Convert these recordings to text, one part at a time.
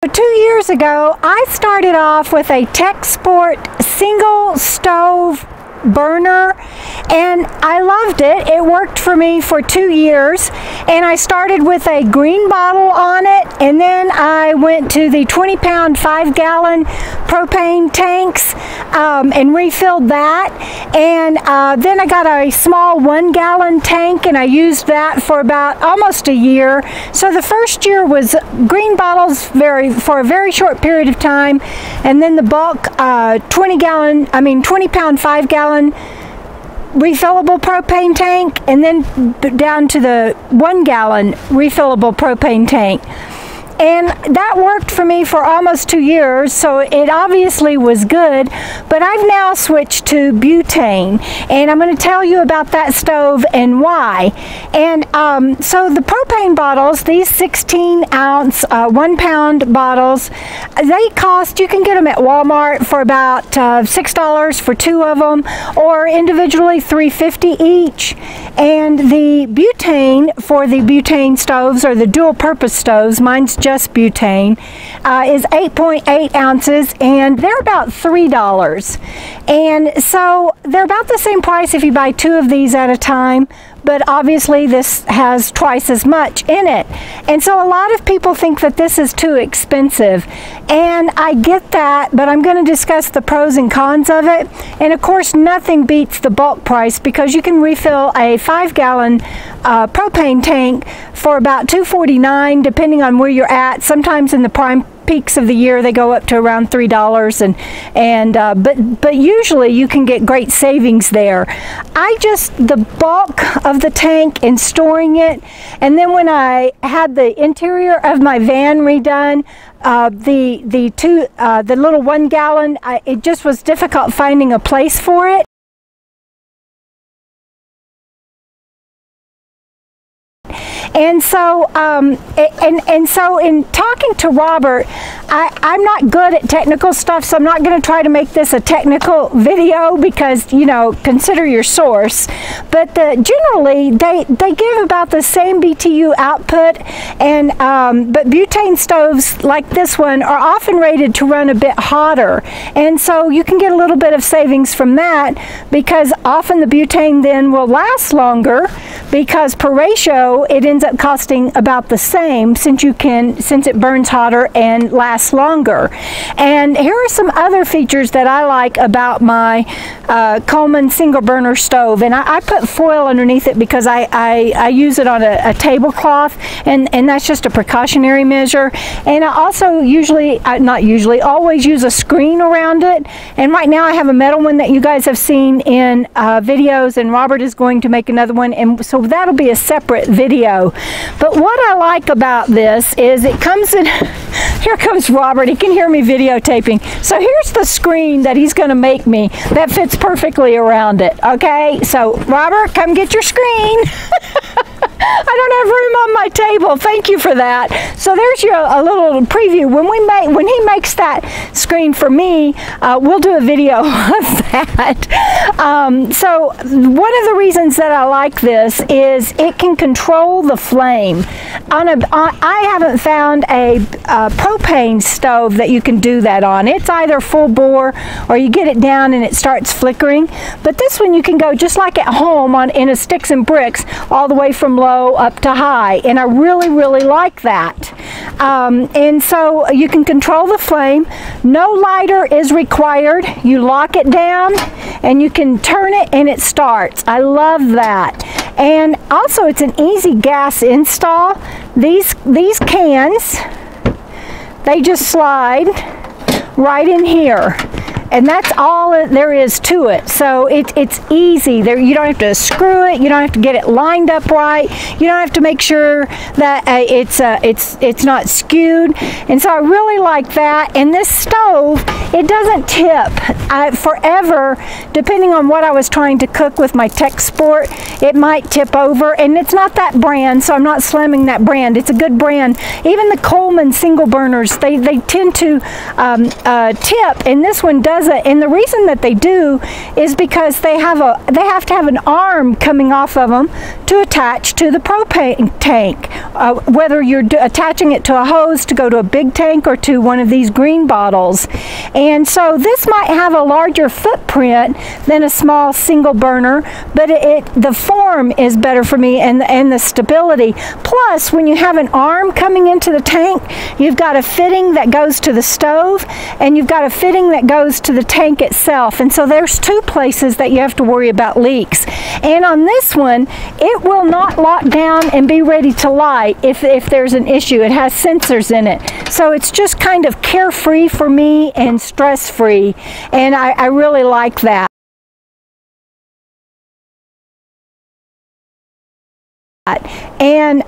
2 years ago, I started off with a Texsport single stove burner, and I loved it. It worked for me for 2 years, and I started with a green bottle on it, and then I went to the 20-pound 5-gallon propane tanks and refilled that, and then I got a small 1-gallon tank, and I used that for about almost a year. So the first year was green bottles for a very short period of time, and then the bulk 20-pound 5-gallon refillable propane tank, and then down to the 1-gallon refillable propane tank. And that worked for me for almost 2 years, so it obviously was good. But I've now switched to butane, and I'm going to tell you about that stove and why. And so the propane bottles, these 16-ounce, 1-pound bottles, they cost, you can get them at Walmart for about $6 for 2 of them, or individually $3.50 each. And the butane for the butane stoves, or the dual-purpose stoves, mine's just butane, is 8.8 ounces, and they're about $3. And so they're about the same price if you buy 2 of these at a time, but obviously this has twice as much in it. And so a lot of people think that this is too expensive, and I get that, but I'm going to discuss the pros and cons of it. And of course, nothing beats the bulk price, because you can refill a 5-gallon propane tank for about $2.49, depending on where you're at. Sometimes in the prime peaks of the year they go up to around $3, but usually you can get great savings there. The bulk of the tank and storing it, and then when I had the interior of my van redone, the little 1-gallon, it just was difficult finding a place for it. And so, so in talking to Robert, I'm not good at technical stuff, so I'm not going to try to make this a technical video, because, you know, consider your source. But generally, they give about the same BTU output, and but butane stoves like this one are often rated to run a bit hotter, and so you can get a little bit of savings from that, because often the butane then will last longer, because per ratio it ends up costing about the same, since it burns hotter and lasts longer. And here are some other features that I like about my Coleman single burner stove, and I put foil underneath it because I use it on a tablecloth, and that's just a precautionary measure. And I also always use a screen around it, and right now I have a metal one that you guys have seen in videos, and Robert is going to make another one, and so that'll be a separate video. But what I like about this is it comes in, here comes Robert, he can hear me videotaping. So here's the screen that he's going to make me that fits perfectly around it, okay? So Robert, come get your screen. I don't have room on my table. Thank you for that. So there's a little preview. When he makes that screen for me, we'll do a video of that. So one of the reasons that I like this is it can control the flame. I haven't found a propane stove that you can do that on. It's either full bore or you get it down and it starts flickering. But this one you can go just like at home in a sticks and bricks, all the way from low up to high, and I really like that. And so you can control the flame. No lighter is required. You lock it down and you can turn it and it starts. I love that. And also it's an easy gas install. These cans, they just slide right in here, and that's all there is to it. So it's easy. You don't have to screw it. You don't have to get it lined up right. You don't have to make sure that it's not skewed. And so I really like that. And this stove, it doesn't tip. Forever, depending on what I was trying to cook with my Texsport, it might tip over. And it's not that brand, so I'm not slamming that brand. It's a good brand. Even the Coleman single burners, they tend to tip, and this one does. says that, and the reason that they do is because they have to have an arm coming off of them to attach to the propane tank, whether you're attaching it to a hose to go to a big tank or to one of these green bottles. And so this might have a larger footprint than a small single burner, but the form is better for me, and the stability. Plus, when you have an arm coming into the tank, you've got a fitting that goes to the stove, and you've got a fitting that goes to the tank itself. And so there's two places that you have to worry about leaks. And on this one, it will not lock down and be ready to light if there's an issue. It has sensors in it. So it's just kind of carefree for me and stress-free. And I really like that. And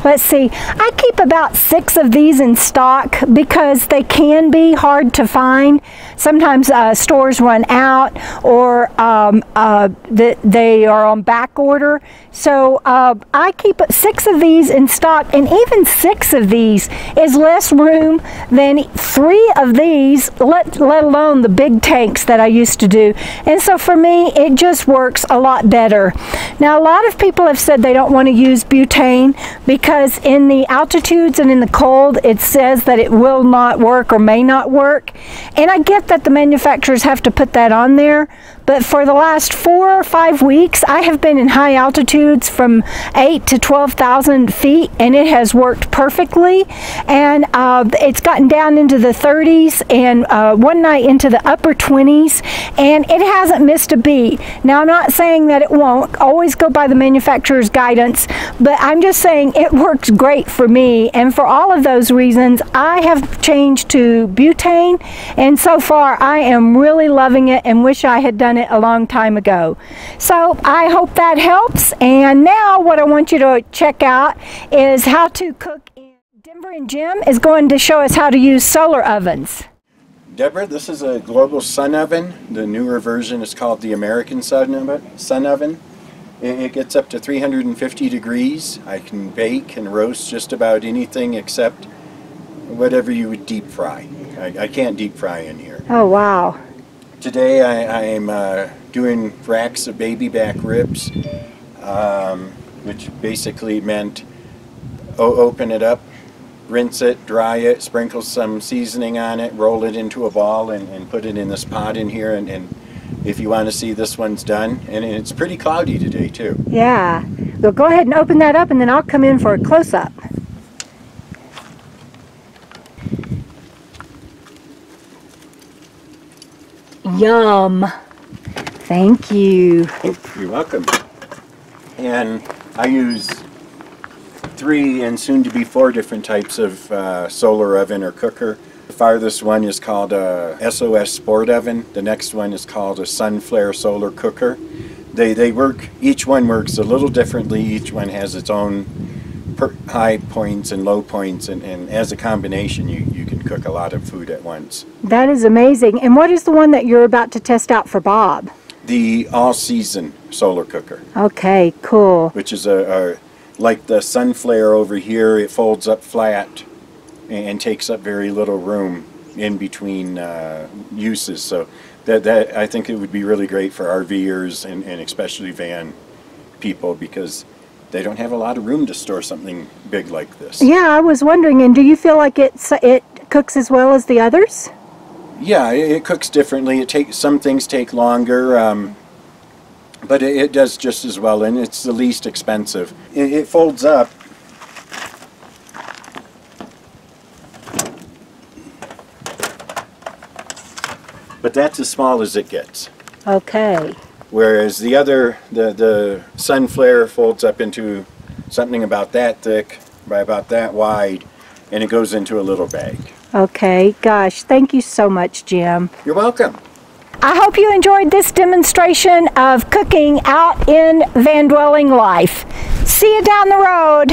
let's see, I keep about 6 of these in stock because they can be hard to find. Sometimes stores run out, or they are on back order. So I keep 6 of these in stock, and even 6 of these is less room than 3 of these, let alone the big tanks that I used to do. And so for me, it just works a lot better. Now, a lot of people have said they don't want to use butane because in the altitudes and in the cold, it says that it will not work or may not work. And I get that the manufacturers have to put that on there, but for the last 4 or 5 weeks, I have been in high altitudes from 8 to 12,000 feet, and it has worked perfectly. And it's gotten down into the 30s, and one night into the upper 20s, and it hasn't missed a beat. Now, I'm not saying that it won't. Always go by the manufacturer's guidance, but I'm just saying it works great for me. And for all of those reasons, I have changed to butane, and so far I am really loving it and wish I had done it a long time ago. So I hope that helps. And now what I want you to check out is how to cook. Denver and Jim is going to show us how to use solar ovens. Deborah, this is a global sun oven. The newer version is called the American sun oven. It gets up to 350 degrees. I can bake and roast just about anything except whatever you would deep fry. I can't deep fry in here. Oh, wow. Today I am doing racks of baby back ribs, which basically meant open it up, rinse it, dry it, sprinkle some seasoning on it, roll it into a ball, and put it in this pot in here. And if you want to see, this one's done. And it's pretty cloudy today, too. Yeah. Well, go ahead and open that up, and then I'll come in for a close-up. Yum. Thank you. You're welcome. And I use 3 and soon to be 4 different types of solar oven or cooker. The farthest one is called a SOS Sport Oven. The next one is called a Sunflair solar cooker. They work, each one works a little differently. Each one has its own high points and low points, and as a combination you can cook a lot of food at once. That is amazing. And what is the one that you're about to test out for Bob? The all-season solar cooker. Okay, cool. Which is like the Sunflair over here. It folds up flat and takes up very little room in between uses. So that I think it would be really great for RVers and especially van people, because they don't have a lot of room to store something big like this. Yeah, I was wondering, and do you feel like it cooks as well as the others? Yeah, it cooks differently. Some things take longer, but it does just as well, and it's the least expensive. It folds up. But that's as small as it gets. Okay. Whereas the other, the Sunflair folds up into something about that thick by about that wide, and it goes into a little bag. Okay, gosh, thank you so much, Jim. You're welcome. I hope you enjoyed this demonstration of cooking out in Vandwelling life. See you down the road.